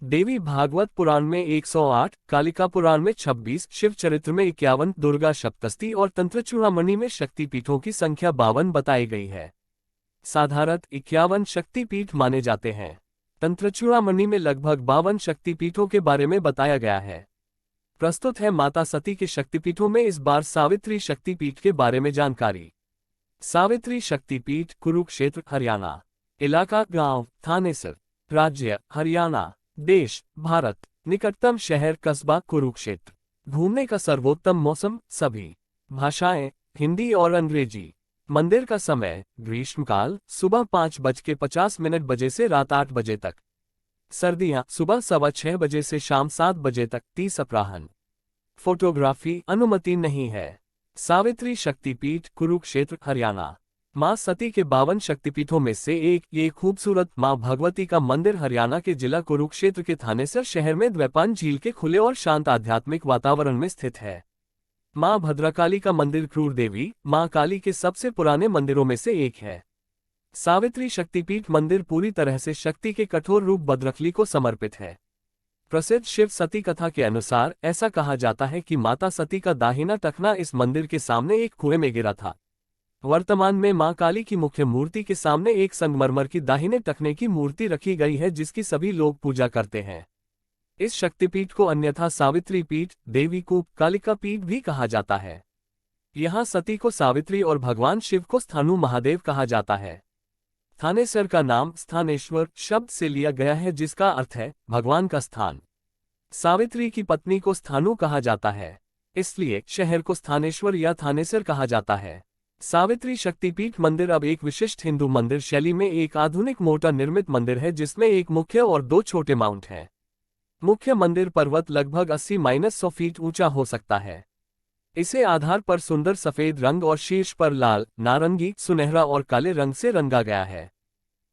देवी भागवत पुराण में 108, कालिका पुराण में 26, शिव चरित्र में 51, दुर्गा सप्तशती और तंत्र चूड़ामणि में शक्तिपीठों की संख्या 52 बताई गई है। साधारण 51 शक्तिपीठ माने जाते हैं। तंत्र चूड़ामणि में लगभग 52 शक्तिपीठों के बारे में बताया गया है। प्रस्तुत है माता सती के शक्तिपीठों में इस बार सावित्री शक्तिपीठ के बारे में जानकारी। सावित्री शक्तिपीठ कुरुक्षेत्र हरियाणा। इलाका गांव थानेसर। राज्य हरियाणा। देश भारत। निकटतम शहर कस्बा कुरुक्षेत्र। घूमने का सर्वोत्तम मौसम सभी भाषाएं हिंदी और अंग्रेजी। मंदिर का समय ग्रीष्मकाल सुबह 5:50 बजे से रात 8 बजे तक। सर्दियां सुबह 6:15 बजे से शाम 7 बजे तक 30 अपराह्न। फोटोग्राफी अनुमति नहीं है। सावित्री शक्तिपीठ कुरुक्षेत्र हरियाणा। मां सती के 52 शक्तिपीठों में से एक ये खूबसूरत मां भगवती का मंदिर हरियाणा के जिला कुरुक्षेत्र के थानेसर शहर में द्वैपायन झील के खुले और शांत आध्यात्मिक वातावरण में स्थित है। मां भद्रकाली का मंदिर क्रूर देवी मां काली के सबसे पुराने मंदिरों में से एक है। सावित्री शक्तिपीठ मंदिर पूरी तरह से शक्ति के कठोर रूप भद्रकाली को समर्पित है। प्रसिद्ध शिव सती कथा के अनुसार ऐसा कहा जाता है कि माता सती का दाहिना टखना इस मंदिर के सामने एक कुएं में गिरा था। वर्तमान में मां काली की मुख्य मूर्ति के सामने एक संगमरमर की दाहिने टखने की मूर्ति रखी गई है जिसकी सभी लोग पूजा करते हैं। इस शक्तिपीठ को अन्यथा सावित्री पीठ, देवी कूप, कालिका पीठ भी कहा जाता है। यहाँ सती को सावित्री और भगवान शिव को स्थानु महादेव कहा जाता है। थानेसर का नाम स्थानेश्वर शब्द से लिया गया है जिसका अर्थ है भगवान का स्थान। सावित्री की पत्नी को स्थानु कहा जाता है, इसलिए शहर को स्थानेश्वर या थानेसर कहा जाता है। सावित्री शक्तिपीठ मंदिर अब एक विशिष्ट हिंदू मंदिर शैली में एक आधुनिक मोटा निर्मित मंदिर है जिसमें एक मुख्य और 2 छोटे माउंट हैं। मुख्य मंदिर पर्वत लगभग 80-100 फीट ऊंचा हो सकता है। इसे आधार पर सुंदर सफेद रंग और शीर्ष पर लाल, नारंगी, सुनहरा और काले रंग से रंगा गया है।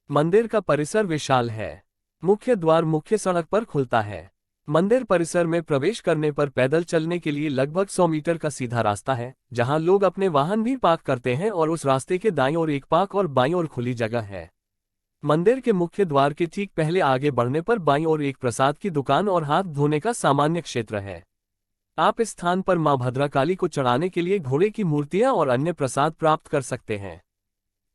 मंदिर का परिसर विशाल है। मुख्य द्वार मुख्य सड़क पर खुलता है। मंदिर परिसर में प्रवेश करने पर पैदल चलने के लिए लगभग 100 मीटर का सीधा रास्ता है, जहां लोग अपने वाहन भी पार्क करते हैं और उस रास्ते के दाईं ओर एक पार्क और बाईं ओर खुली जगह है। मंदिर के मुख्य द्वार के ठीक पहले आगे बढ़ने पर बाईं ओर एक प्रसाद की दुकान और हाथ धोने का सामान्य क्षेत्र है। आप इस स्थान पर मां भद्रकाली को चढ़ाने के लिए घोड़े की मूर्तियां और अन्य प्रसाद प्राप्त कर सकते हैं।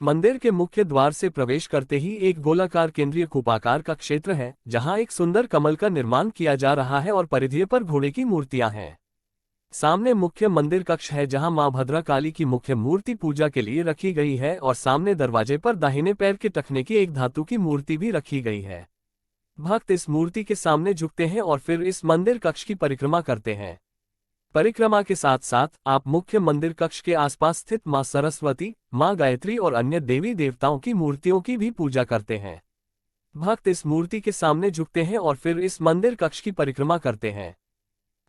मंदिर के मुख्य द्वार से प्रवेश करते ही एक गोलाकार केंद्रीय कूपाकार का क्षेत्र है, जहां एक सुंदर कमल का निर्माण किया जा रहा है और परिधि पर घोड़े की मूर्तियां हैं। सामने मुख्य मंदिर कक्ष है जहां मां भद्रकाली की मुख्य मूर्ति पूजा के लिए रखी गई है और सामने दरवाजे पर दाहिने पैर के टखने की एक धातु की मूर्ति भी रखी गई है। भक्त इस मूर्ति के सामने झुकते हैं और फिर इस मंदिर कक्ष की परिक्रमा करते हैं। परिक्रमा के साथ साथ आप मुख्य मंदिर कक्ष के आसपास स्थित मां सरस्वती, मां गायत्री और अन्य देवी देवताओं की मूर्तियों की भी पूजा करते हैं। भक्त इस मूर्ति के सामने झुकते हैं और फिर इस मंदिर कक्ष की परिक्रमा करते हैं।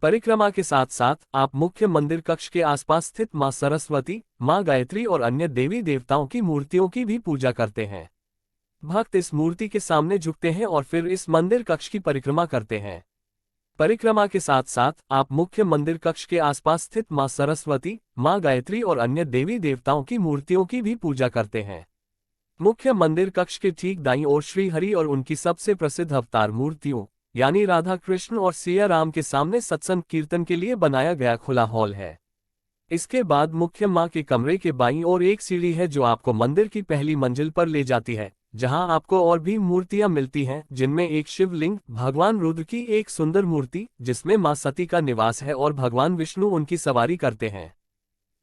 परिक्रमा के साथ साथ आप मुख्य मंदिर कक्ष के आसपास स्थित मां सरस्वती, मां गायत्री और अन्य देवी देवताओं की मूर्तियों की भी पूजा करते हैं। भक्त इस मूर्ति के सामने झुकते हैं और फिर इस मंदिर कक्ष की परिक्रमा करते हैं। परिक्रमा के साथ साथ आप मुख्य मंदिर कक्ष के आसपास स्थित मां सरस्वती, मां गायत्री और अन्य देवी देवताओं की मूर्तियों की भी पूजा करते हैं। मुख्य मंदिर कक्ष के ठीक दाईं ओर श्री हरि और उनकी सबसे प्रसिद्ध अवतार मूर्तियों यानी राधा कृष्ण और सिया राम के सामने सत्संग कीर्तन के लिए बनाया गया खुला हॉल है। इसके बाद मुख्य मां के कमरे के बाईं ओर एक सीढ़ी है जो आपको मंदिर की पहली मंजिल पर ले जाती है, जहां आपको और भी मूर्तियां मिलती हैं, जिनमें एक शिवलिंग, भगवान रुद्र की एक सुंदर मूर्ति जिसमें मां सती का निवास है और भगवान विष्णु उनकी सवारी करते हैं।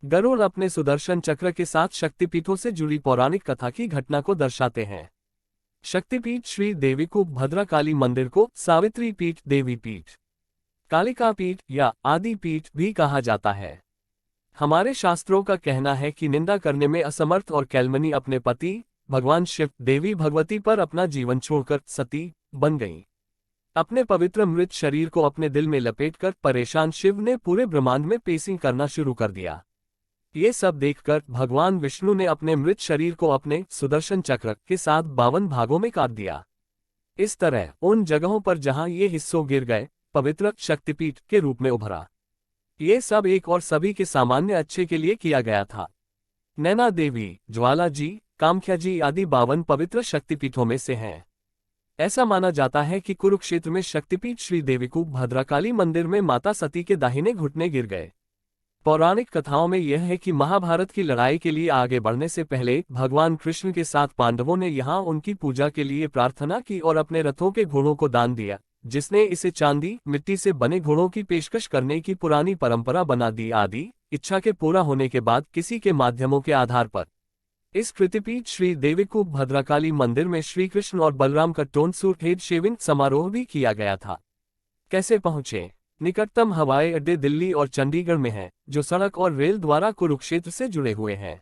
गरुड़ अपने सुदर्शन चक्र के साथ शक्तिपीठों से जुड़ी पौराणिक कथा की घटना को दर्शाते हैं। शक्तिपीठ श्री देवीकूप भद्रकाली मंदिर को सावित्री पीठ, देवी पीठ, कालिका पीठ या आदि पीठ भी कहा जाता है। हमारे शास्त्रों का कहना है कि निंदा करने में असमर्थ और कैलमनी अपने पति भगवान शिव, देवी भगवती पर अपना जीवन छोड़कर सती बन गईं। अपने पवित्र मृत शरीर को अपने दिल में लपेटकर परेशान शिव ने पूरे ब्रह्मांड में पेसिंग करना शुरू कर दिया। ये सब देखकर भगवान विष्णु ने अपने मृत शरीर को अपने सुदर्शन चक्र के साथ 52 भागों में काट दिया। इस तरह उन जगहों पर जहां ये हिस्सों गिर गए, पवित्र शक्तिपीठ के रूप में उभरा। ये सब एक और सभी के सामान्य अच्छे के लिए किया गया था। नैना देवी, ज्वाला जी, कामख्या जी आदि 52 पवित्र शक्तिपीठों में से हैं। ऐसा माना जाता है कि कुरुक्षेत्र में शक्तिपीठ श्री देवीकूप भद्रकाली मंदिर में माता सती के दाहिने घुटने गिर गए। पौराणिक कथाओं में यह है कि महाभारत की लड़ाई के लिए आगे बढ़ने से पहले भगवान कृष्ण के साथ पांडवों ने यहां उनकी पूजा के लिए प्रार्थना की और अपने रथों के घोड़ों को दान दिया, जिसने इसे चांदी मिट्टी से बने घोड़ों की पेशकश करने की पुरानी परंपरा बना दी। आदि इच्छा के पूरा होने के बाद किसी के माध्यमों के आधार पर इस कृतिपीठ श्री देवीकूप भद्रकाली मंदिर में श्री कृष्ण और बलराम का टोनसूर हेड शेविंग समारोह भी किया गया था। कैसे पहुंचे? निकटतम हवाई अड्डे दिल्ली और चंडीगढ़ में हैं, जो सड़क और रेल द्वारा कुरुक्षेत्र से जुड़े हुए हैं।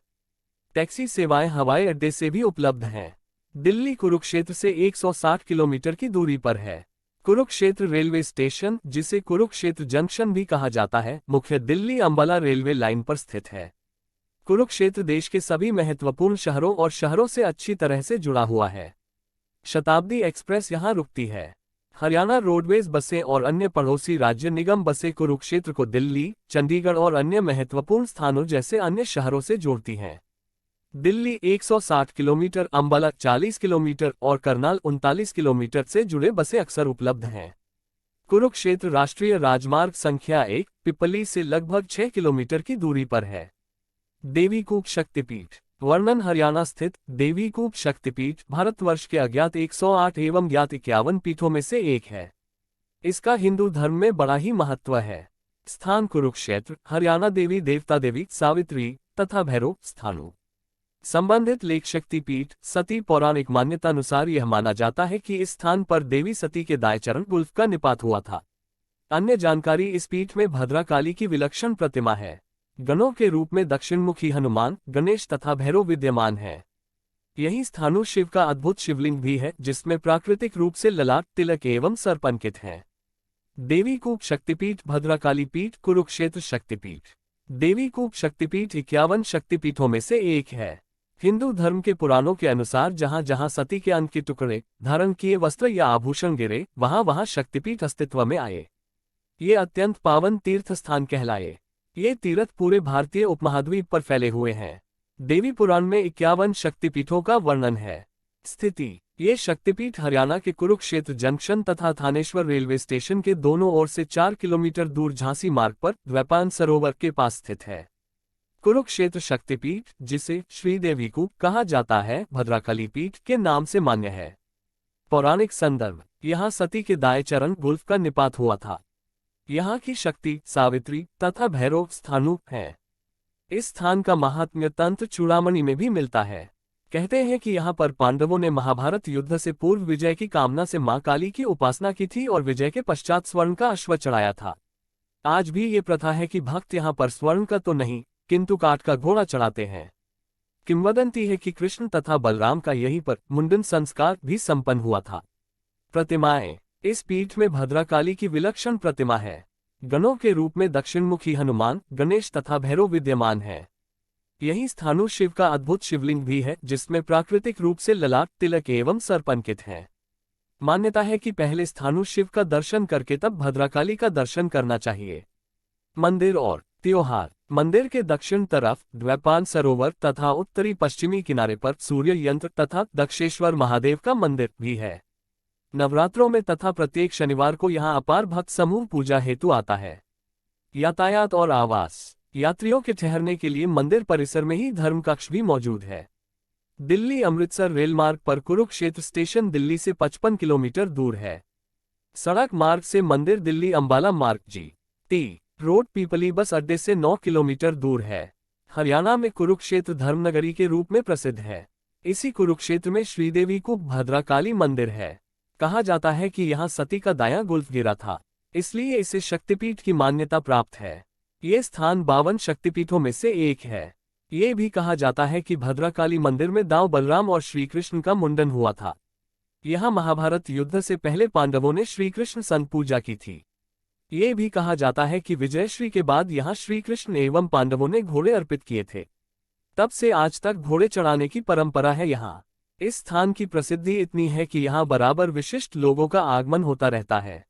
टैक्सी सेवाएं हवाई अड्डे से भी उपलब्ध हैं। दिल्ली कुरुक्षेत्र से 160 किलोमीटर की दूरी पर है। कुरुक्षेत्र रेलवे स्टेशन, जिसे कुरुक्षेत्र जंक्शन भी कहा जाता है, मुख्य दिल्ली अंबाला रेलवे लाइन पर स्थित है। कुरुक्षेत्र देश के सभी महत्वपूर्ण शहरों और शहरों से अच्छी तरह से जुड़ा हुआ है। शताब्दी एक्सप्रेस यहां रुकती है। हरियाणा रोडवेज बसें और अन्य पड़ोसी राज्य निगम बसें कुरुक्षेत्र को दिल्ली, चंडीगढ़ और अन्य महत्वपूर्ण स्थानों जैसे अन्य शहरों से जोड़ती हैं। दिल्ली 160 किलोमीटर, अंबाला 40 किलोमीटर और करनाल 39 किलोमीटर से जुड़े बसें अक्सर उपलब्ध हैं। कुरुक्षेत्र राष्ट्रीय राजमार्ग संख्या 1 पिपली से लगभग 6 किलोमीटर की दूरी पर है। देवीकूप शक्तिपीठ वर्णन। हरियाणा स्थित देवीकूप शक्तिपीठ भारतवर्ष के अज्ञात 108 एवं ज्ञात 51 पीठों में से एक है। इसका हिंदू धर्म में बड़ा ही महत्व है। स्थान कुरुक्षेत्र, हरियाणा। देवी देवता देवी सावित्री तथा भैरव स्थानु। संबंधित लेख शक्तिपीठ सती। पौराणिक मान्यतानुसार यह माना जाता है कि इस स्थान पर देवी सती के दाएं चरण गुल्फ का निपात हुआ था। अन्य जानकारी। इस पीठ में भद्रकाली की विलक्षण प्रतिमा है। गणों के रूप में दक्षिणमुखी हनुमान, गणेश तथा भैरव विद्यमान हैं। यही स्थानु शिव का अद्भुत शिवलिंग भी है, जिसमें प्राकृतिक रूप से ललाट, तिलक एवं सर्प अंकित हैं। देवीकूप शक्तिपीठ भद्रकाली पीठ कुरुक्षेत्र शक्तिपीठ। देवीकूप शक्तिपीठ 51 शक्तिपीठों में से एक है। हिंदू धर्म के पुराणों के अनुसार जहां जहां सती के अंग के टुकड़े, धारण किए वस्त्र या आभूषण गिरे, वहां वहां शक्तिपीठ अस्तित्व में आए। ये अत्यंत पावन तीर्थ स्थान कहलाए। ये तीर्थ पूरे भारतीय उपमहाद्वीप पर फैले हुए हैं। देवी पुराण में 51 शक्तिपीठों का वर्णन है। स्थिति। ये शक्तिपीठ हरियाणा के कुरुक्षेत्र जंक्शन तथा थानेश्वर रेलवे स्टेशन के दोनों ओर से 4 किलोमीटर दूर झांसी मार्ग पर द्वैपायन सरोवर के पास स्थित है। कुरुक्षेत्र शक्तिपीठ, जिसे श्री देवीकूप कहा जाता है, भद्रकाली पीठ के नाम से मान्य है। पौराणिक संदर्भ। यहाँ सती के दाएं चरण गुल्फ का निपात हुआ था। यहाँ की शक्ति सावित्री तथा भैरव स्थानु हैं। इस स्थान का महात्म्य तंत्र चूड़ामणि में भी मिलता है। कहते हैं कि यहाँ पर पांडवों ने महाभारत युद्ध से पूर्व विजय की कामना से मां काली की उपासना की थी और विजय के पश्चात स्वर्ण का अश्व चढ़ाया था। आज भी ये प्रथा है कि भक्त यहाँ पर स्वर्ण का तो नहीं, किंतु काठ का घोड़ा चढ़ाते हैं। किंवदंती है कि कृष्ण तथा बलराम का यहीं पर मुंडन संस्कार भी संपन्न हुआ था। प्रतिमाएं। इस पीठ में भद्रकाली की विलक्षण प्रतिमा है। गणों के रूप में दक्षिणमुखी हनुमान, गणेश तथा भैरव विद्यमान हैं। यही स्थानु शिव का अद्भुत शिवलिंग भी है, जिसमें प्राकृतिक रूप से ललाट, तिलक एवं सर्प अंकित हैं। मान्यता है कि पहले स्थानु शिव का दर्शन करके तब भद्रकाली का दर्शन करना चाहिए। मंदिर और त्योहार। मंदिर के दक्षिण तरफ द्वैपायन सरोवर तथा उत्तरी पश्चिमी किनारे पर सूर्य यंत्र तथा दक्षेश्वर महादेव का मंदिर भी है। नवरात्रों में तथा प्रत्येक शनिवार को यहां अपार भक्त समूह पूजा हेतु आता है। यातायात और आवास। यात्रियों के ठहरने के लिए मंदिर परिसर में ही धर्म कक्ष भी मौजूद है। दिल्ली अमृतसर रेल मार्ग पर कुरुक्षेत्र स्टेशन दिल्ली से 55 किलोमीटर दूर है। सड़क मार्ग से मंदिर दिल्ली अंबाला मार्ग GT रोड पीपली बस अड्डे से 9 किलोमीटर दूर है। हरियाणा में कुरुक्षेत्र धर्मनगरी के रूप में प्रसिद्ध है। इसी कुरुक्षेत्र में श्रीदेवीकूप भद्रकाली मंदिर है। कहा जाता है कि यहाँ सती का दायां गुल्फ गिरा था, इसलिए इसे शक्तिपीठ की मान्यता प्राप्त है। ये स्थान 52 शक्तिपीठों में से एक है। ये भी कहा जाता है कि भद्रकाली मंदिर में दांव बलराम और श्रीकृष्ण का मुंडन हुआ था। यहाँ महाभारत युद्ध से पहले पांडवों ने श्रीकृष्ण संग पूजा की थी। ये भी कहा जाता है कि विजयश्री के बाद यहाँ श्रीकृष्ण एवं पांडवों ने घोड़े अर्पित किए थे। तब से आज तक घोड़े चढ़ाने की परंपरा है यहाँ। इस स्थान की प्रसिद्धि इतनी है कि यहाँ बराबर विशिष्ट लोगों का आगमन होता रहता है।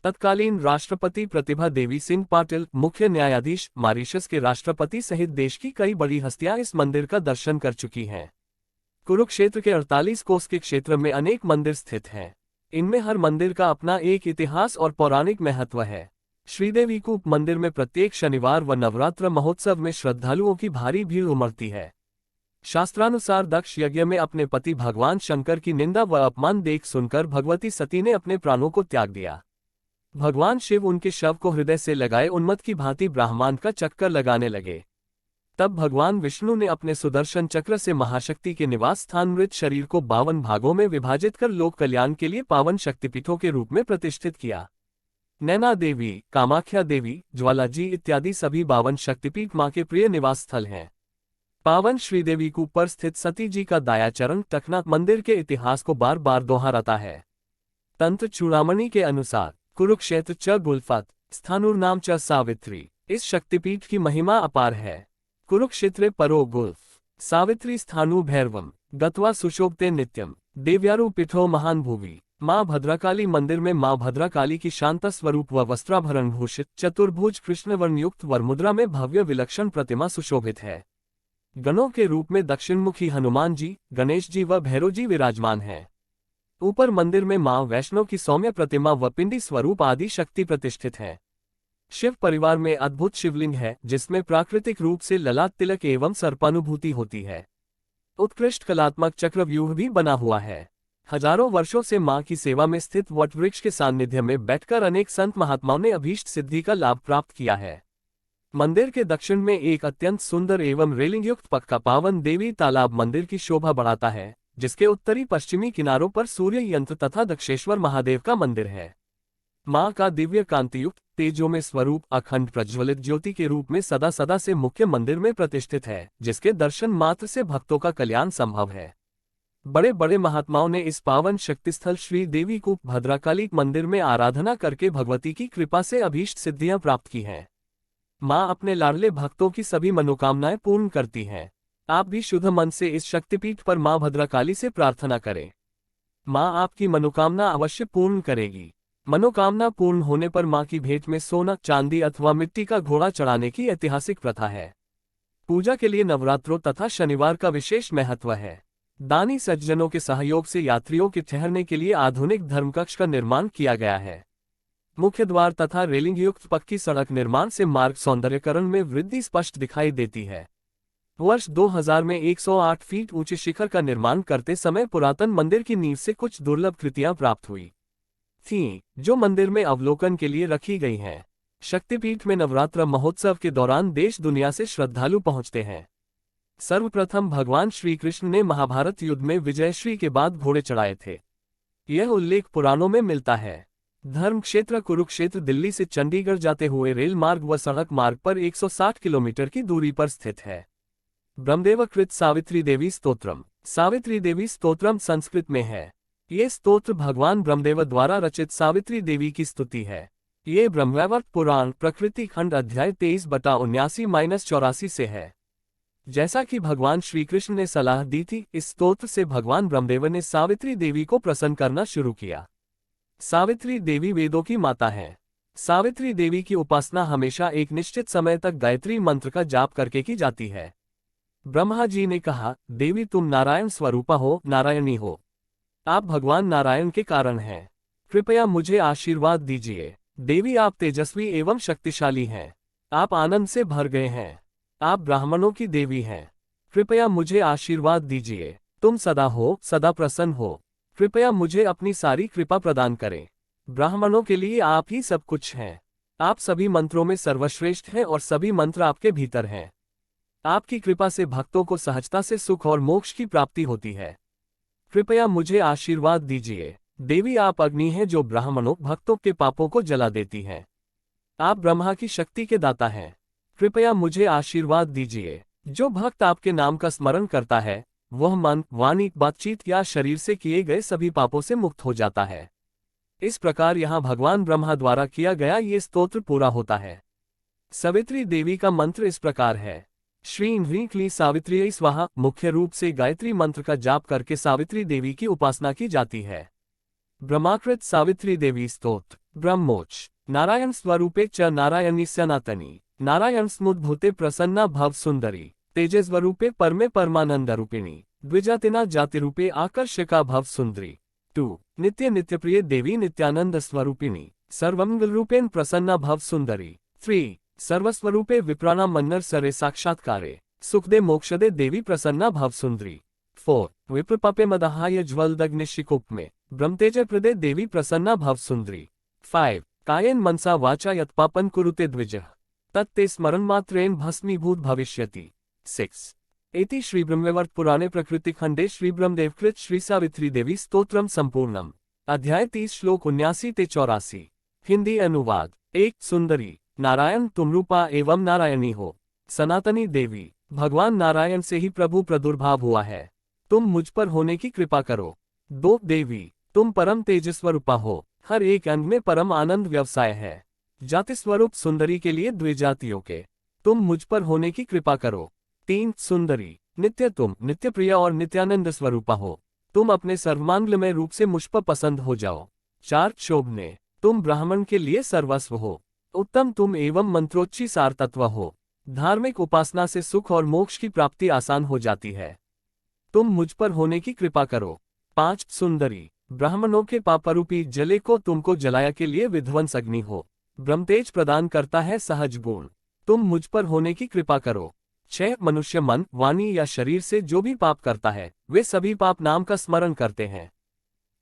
तत्कालीन राष्ट्रपति प्रतिभा देवी सिंह पाटिल, मुख्य न्यायाधीश, मॉरीशस के राष्ट्रपति सहित देश की कई बड़ी हस्तियां इस मंदिर का दर्शन कर चुकी हैं। कुरुक्षेत्र के 48 कोस के क्षेत्र में अनेक मंदिर स्थित हैं। इनमें हर मंदिर का अपना एक इतिहास और पौराणिक महत्व है। श्रीदेवीकूप मंदिर में प्रत्येक शनिवार व नवरात्र महोत्सव में श्रद्धालुओं की भारी भीड़ उमड़ती है। शास्त्रानुसार दक्ष यज्ञ में अपने पति भगवान शंकर की निंदा व अपमान देख सुनकर भगवती सती ने अपने प्राणों को त्याग दिया। भगवान शिव उनके शव को हृदय से लगाए उन्मत्त की भांति ब्रह्मांड का चक्कर लगाने लगे। तब भगवान विष्णु ने अपने सुदर्शन चक्र से महाशक्ति के निवास स्थान मृत शरीर को 52 भागों में विभाजित कर लोक कल्याण के लिए पावन शक्तिपीठों के रूप में प्रतिष्ठित किया। नैना देवी, कामाख्या देवी, ज्वालाजी इत्यादि सभी 52 शक्तिपीठ मां के प्रिय निवास स्थल हैं। पावन श्रीदेवीकूप पर स्थित सती जी का दायाचरण टखना मंदिर के इतिहास को बार बार दोहराता है। तंत्र चूड़ामणि के अनुसार कुरुक्षेत्र च गुल्फत स्थानुर नाम च सावित्री, इस शक्तिपीठ की महिमा अपार है। कुरुक्षेत्रे परो गुल्फ सावित्री स्थानु भैरवम गत्वा सुशोभते नित्यम देव्यारु पीठो महान भुवि। मां भद्रकाली मंदिर में मां भद्रकाली की शांत स्वरूप व वस्त्राभरण भूषित चतुर्भुज कृष्णवर्ण युक्त वरमुद्रा में भव्य विलक्षण प्रतिमा सुशोभित है। गणों के रूप में दक्षिणमुखी हनुमान जी, गणेश जी व भैरव जी विराजमान हैं। ऊपर मंदिर में मां वैष्णो की सौम्य प्रतिमा व पिंडी स्वरूप आदि शक्ति प्रतिष्ठित है। शिव परिवार में अद्भुत शिवलिंग है जिसमें प्राकृतिक रूप से ललाट तिलक एवं सर्पानुभूति होती है। उत्कृष्ट कलात्मक चक्रव्यूह भी बना हुआ है। हजारों वर्षों से मां की सेवा में स्थित वटवृक्ष के सानिध्य में बैठकर अनेक संत महात्माओं ने अभीष्ट सिद्धि का लाभ प्राप्त किया है। मंदिर के दक्षिण में एक अत्यंत सुंदर एवं रेलिंग युक्त पक्का पावन देवी तालाब मंदिर की शोभा बढ़ाता है, जिसके उत्तरी पश्चिमी किनारों पर सूर्य यंत्र तथा दक्षेश्वर महादेव का मंदिर है। मां का दिव्य कांतियुक्त तेजो में स्वरूप अखंड प्रज्वलित ज्योति के रूप में सदा सदा से मुख्य मंदिर में प्रतिष्ठित है, जिसके दर्शन मात्र से भक्तों का कल्याण संभव है। बड़े बड़े महात्माओं ने इस पावन शक्तिस्थल श्री देवीकूप भद्रकाली मंदिर में आराधना करके भगवती की कृपा से अभीष्ट सिद्धियां प्राप्त की हैं। मां अपने लाडले भक्तों की सभी मनोकामनाएं पूर्ण करती हैं। आप भी शुद्ध मन से इस शक्तिपीठ पर मां भद्रकाली से प्रार्थना करें। मां आपकी मनोकामना अवश्य पूर्ण करेगी। मनोकामना पूर्ण होने पर मां की भेंट में सोना, चांदी अथवा मिट्टी का घोड़ा चढ़ाने की ऐतिहासिक प्रथा है। पूजा के लिए नवरात्रों तथा शनिवार का विशेष महत्व है। दानी सज्जनों के सहयोग से यात्रियों के ठहरने के लिए आधुनिक धर्मकक्ष का निर्माण किया गया है। मुख्य द्वार तथा रेलिंग युक्त पक्की सड़क निर्माण से मार्ग सौंदर्यकरण में वृद्धि स्पष्ट दिखाई देती है। वर्ष 2000 में 108 फीट ऊंचे शिखर का निर्माण करते समय पुरातन मंदिर की नींव से कुछ दुर्लभ कृतियां प्राप्त हुई थीं, जो मंदिर में अवलोकन के लिए रखी गई हैं। शक्तिपीठ में नवरात्र महोत्सव के दौरान देश दुनिया से श्रद्धालु पहुंचते हैं। सर्वप्रथम भगवान श्री कृष्ण ने महाभारत युद्ध में विजयश्री के बाद घोड़े चढ़ाए थे। यह उल्लेख पुराणों में मिलता है। धर्म क्षेत्र कुरुक्षेत्र दिल्ली से चंडीगढ़ जाते हुए रेल मार्ग व सड़क मार्ग पर 160 किलोमीटर की दूरी पर स्थित है। ब्रह्मदेवकृत सावित्री देवी स्तोत्रम। सावित्री देवी स्तोत्रम संस्कृत में है। ये स्तोत्र भगवान ब्रह्मदेव द्वारा रचित सावित्री देवी की स्तुति है। ये ब्रह्मवैवर्त पुराण प्रकृति खंड अध्याय 23/79-84 से है। जैसा कि भगवान श्री कृष्ण ने सलाह दी थी, इस स्तोत्र से भगवान ब्रह्मदेव ने सावित्री देवी को प्रसन्न करना शुरू किया। सावित्री देवी वेदों की माता है। सावित्री देवी की उपासना हमेशा एक निश्चित समय तक गायत्री मंत्र का जाप करके की जाती है। ब्रह्मा जी ने कहा, देवी तुम नारायण स्वरूपा हो, नारायणी हो। आप भगवान नारायण के कारण हैं। कृपया मुझे आशीर्वाद दीजिए। देवी आप तेजस्वी एवं शक्तिशाली हैं। आप आनंद से भर गए हैं। आप ब्राह्मणों की देवी हैं। कृपया मुझे आशीर्वाद दीजिए। तुम सदा हो, सदा प्रसन्न हो। कृपया मुझे अपनी सारी कृपा प्रदान करें। ब्राह्मणों के लिए आप ही सब कुछ हैं। आप सभी मंत्रों में सर्वश्रेष्ठ हैं और सभी मंत्र आपके भीतर हैं। आपकी कृपा से भक्तों को सहजता से सुख और मोक्ष की प्राप्ति होती है। कृपया मुझे आशीर्वाद दीजिए। देवी आप अग्नि हैं जो ब्राह्मणों भक्तों के पापों को जला देती हैं। आप ब्रह्मा की शक्ति के दाता हैं। कृपया मुझे आशीर्वाद दीजिए। जो भक्त आपके नाम का स्मरण करता है, वह मन, वाणी, बातचीत या शरीर से किए गए सभी पापों से मुक्त हो जाता है। इस प्रकार यहाँ भगवान ब्रह्मा द्वारा किया गया ये स्तोत्र पूरा होता है। सावित्री देवी का मंत्र इस प्रकार है। श्री ह्रीं क्लीं सावित्र्यै स्वाहा। मुख्य रूप से गायत्री मंत्र का जाप करके सावित्री देवी की उपासना की जाती है। ब्रह्माकृत सावित्री देवी स्तोत्र। ब्रह्मोच। नारायण स्वरूपे च नारायणी सनातनी। नारायण स्मुद्भूते प्रसन्ना भव सुंदरी। तेजस्वरूपे परमे परमानंद रूपिणी। द्विजातिना जातिरूपे आकर्षका भव सुंदरी। 2 नित्य नित्यप्रिय देवी नित्यानंद स्वरूपिणी सर्वमंगलरूपेण प्रसन्ना भव सुंदरी। 3 सर्वस्वरूपे विप्राणा मन्नर सरे साक्षात्कारे सुखदे मोक्षदे देवी प्रसन्ना भव सुंदरी। 4 विप्रपापे मदहाय ज्वलदग्निशिकोप में ब्रह्मतेज प्रदे देवी प्रसन्ना भव सुंदरी। 5 कायेन मनसा वाचा यत्पापन कुरुते द्विजः तत्ते स्मरणमात्रेण भस्मीभूत भविष्यति। 6 एति श्री ब्रह्मवैवर्त पुराणे प्रकृति खंडे श्री ब्रह्मदेवकृत श्री सावित्री देवी स्तोत्रम संपूर्णम अध्याय 30 श्लोक 79 से 84। हिंदी अनुवाद। 1 सुंदरी नारायण तुम रूपा एवं नारायणी हो। सनातनी देवी भगवान नारायण से ही प्रभु प्रादुर्भाव हुआ है, तुम मुझ पर होने की कृपा करो। 2 देवी तुम परम तेजस्वरूपा हो, हर एक अंग में परम आनंद व्यवसाय है। जाति स्वरूप सुंदरी के लिए द्विजातियों के तुम मुझ पर होने की कृपा करो। 3 सुंदरी नित्य तुम नित्य प्रिय और नित्यानंद स्वरूपा हो, तुम अपने सर्वमांगल्यमय रूप से मुझ पर पसंद हो जाओ। 4 शोभने तुम ब्राह्मण के लिए सर्वस्व हो, उत्तम तुम एवं मंत्रोच्ची सार तत्व हो, धार्मिक उपासना से सुख और मोक्ष की प्राप्ति आसान हो जाती है, तुम मुझ पर होने की कृपा करो। 5 सुंदरी ब्राह्मणों के पापरूपी जले को तुमको जलाया के लिए विध्वंस अग्नि हो, ब्रह्मतेज प्रदान करता है सहज गुण, तुम मुझ पर होने की कृपा करो। 6 मनुष्य मन वाणी या शरीर से जो भी पाप करता है वे सभी पाप नाम का स्मरण करते हैं।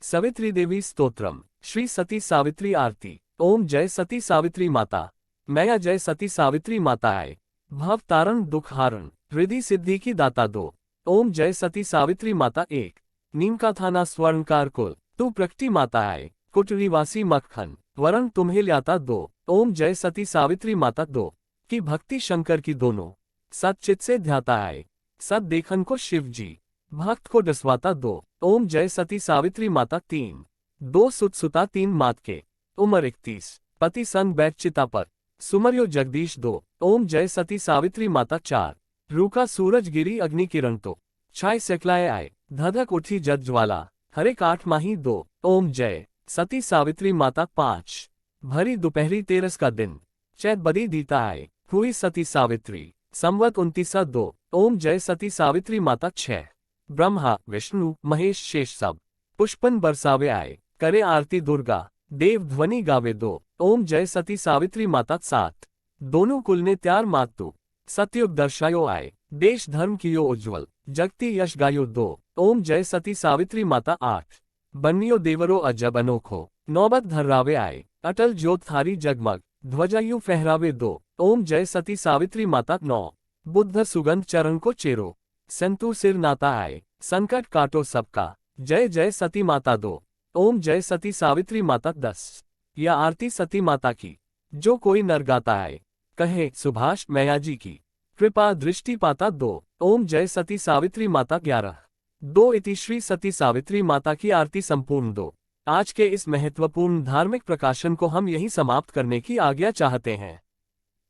सवित्री देवी स्तोत्रम श्री सती सावित्री आरती। ओम जय सती सावित्री माता। मैया जय सती सावित्री माता आए, भव तारण दुख हारण रिद्धि सिद्धि की दाता दो। ओम जय सती सावित्री माता। 1 नीम का थाना स्वर्णकार कुल तू प्रकटी माता आए, कुटरीवासी मक्खन वरण तुम्हें ल्याता 2 ओम जय सती सावित्री माता। 2 की भक्ति शंकर की दोनों सच्चित से ध्याता आए, सत देखन को शिव जी भक्त को डसवाता 2 ओम जय सती सावित्री माता। 3 2 सुत सुता 3 मात के उम्र 31 पति संग बैठ चिता पर सुमरियो जगदीश 2 ओम जय सती सावित्री माता। 4 रूखा सूरज गिरी अग्नि किरण तो छाय सेकलाए आए, धधक उठी जद ज्वाला हरे 8 माही 2 ओम जय सती सावित्री माता। 5 भरी दोपहरी 13 का दिन चैत बदी दीता आए, हुई सती सावित्री संवत 29 2 ओम जय सती सावित्री माता। 6 ब्रह्मा विष्णु महेश शेष सब पुष्पन बरसावे आए, करे आरती दुर्गा देव ध्वनि गावे 2 ओम जय सती सावित्री माता। 7 दोनों कुल ने त्यार मातु सतयुग दर्शायो आए, देश धर्म कियो उज्ज्वल जगती यश गायो 2 ओम जय सती सावित्री माता। 8 बन्नियो देवरो अजब अनोखो नौबत धर्रावे आए, अटल ज्योत थारी जगमग ध्वजायु फहरावे 2 ओम जय सती सावित्री माता। 9 बुद्ध सुगंध चरण को चेरो संतु सिर नाता आए, संकट काटो सबका जय जय सती माता। 2 ओम जय सती सावित्री माता। 10 यह आरती सती माता की जो कोई नर गाता आए, कहे सुभाष मैया जी की कृपा दृष्टि पाता 2 ओम जय सती सावित्री माता। 11 2 इति श्री सती सावित्री माता की आरती संपूर्ण 2 आज के इस महत्वपूर्ण धार्मिक प्रकाशन को हम यही समाप्त करने की आज्ञा चाहते हैं।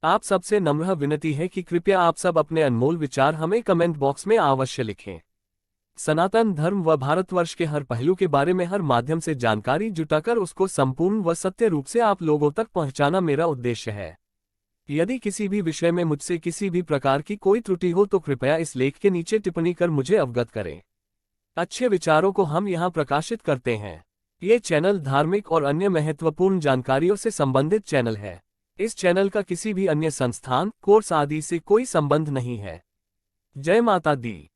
आप सबसे नम्र विनती है कि कृपया आप सब अपने अनमोल विचार हमें कमेंट बॉक्स में अवश्य लिखें। सनातन धर्म व भारतवर्ष के हर पहलू के बारे में हर माध्यम से जानकारी जुटाकर उसको संपूर्ण व सत्य रूप से आप लोगों तक पहुंचाना मेरा उद्देश्य है। यदि किसी भी विषय में मुझसे किसी भी प्रकार की कोई त्रुटि हो तो कृपया इस लेख के नीचे टिप्पणी कर मुझे अवगत करें। अच्छे विचारों को हम यहाँ प्रकाशित करते हैं। ये चैनल धार्मिक और अन्य महत्वपूर्ण जानकारियों से संबंधित चैनल है। इस चैनल का किसी भी अन्य संस्थान कोर्स आदि से कोई संबंध नहीं है। जय माता दी।